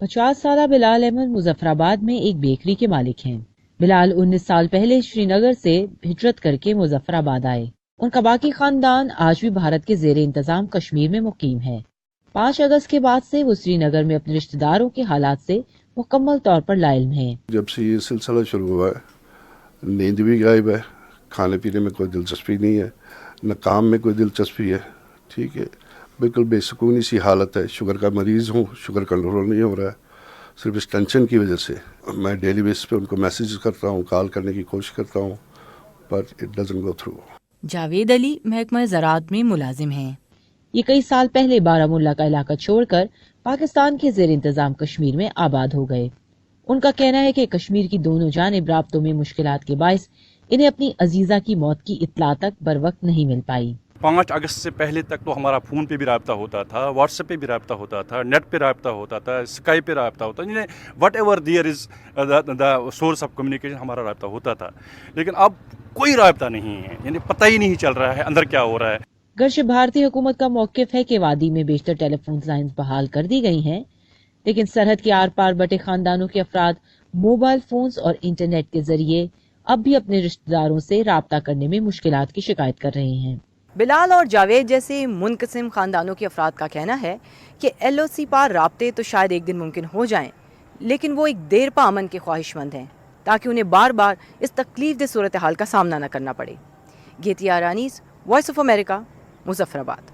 50 سالہ بلال احمد مظفر آباد میں ایک بیکری کے مالک ہیں۔ بلال 19 سال پہلے شری نگر سے ہجرت کر کے مظفر آباد آئے۔ ان کا باقی خاندان آج بھی بھارت کے زیر انتظام کشمیر میں مقیم ہے۔ 5 اگست کے بعد سے وہ سری نگر میں اپنے رشتہ داروں کے حالات سے مکمل طور پر لا علم ہیں۔ جب سے یہ سلسلہ شروع ہوا ہے نیند بھی غائب ہے، کھانے پینے میں کوئی دلچسپی نہیں ہے، نہ کام میں کوئی دلچسپی ہے، ٹھیک ہے، بالکل بے سکونی سی حالت ہے۔ شوگر کا مریض ہوں، شوگر کنٹرول نہیں ہو رہا ہے صرف اس ٹینشن کی وجہ سے۔ میں ڈیلی بیس پہ ان کو میسیج کرتا ہوں، کال کرنے کی کوشش کرتا ہوں، پر it doesn't go through. Javed Ali محکمہ زراعت میں ملازم ہیں۔ یہ کئی سال پہلے بارہ مولہ کا علاقہ چھوڑ کر پاکستان کے زیر انتظام کشمیر میں آباد ہو گئے۔ ان کا کہنا ہے کہ کشمیر کی دونوں جانب رابطوں میں مشکلات کے باعث انہیں اپنی عزیزہ کی موت کی اطلاع تک بر وقت نہیں مل پائی۔ 5 اگست سے پہلے تک تو ہمارا فون پہ بھی رابطہ ہوتا تھا، واٹس ایپ پہ بھی رابطہ ہوتا تھا، نیٹ پہ رابطہ ہوتا تھا، اسکائی پہ رابطہ ہوتا تھا، what ever there is the source of communication ہمارا رابطہ ہوتا تھا۔ لیکن اب کوئی رابطہ نہیں ہے، یعنی پتہ ہی نہیں چل رہا ہے اندر کیا ہو رہا ہے۔ گرچہ بھارتی حکومت کا موقف ہے کہ وادی میں بیشتر ٹیلی فون لائنز بحال کر دی گئی ہیں، لیکن سرحد کے آر پار بٹے خاندانوں کے افراد موبائل فونز اور انٹرنیٹ کے ذریعے اب بھی اپنے رشتہ داروں سے رابطہ کرنے میں مشکلات کی شکایت کر رہے ہیں۔ بلال اور جاوید جیسے منقسم خاندانوں کے افراد کا کہنا ہے کہ ایل او سی پار رابطے تو شاید ایک دن ممکن ہو جائیں، لیکن وہ ایک دیر پا امن کے خواہش مند ہیں تاکہ انہیں بار بار اس تکلیف دہ صورتحال کا سامنا نہ کرنا پڑے۔ گیتی آرانیز، وائس آف امریکہ، مظفر آباد۔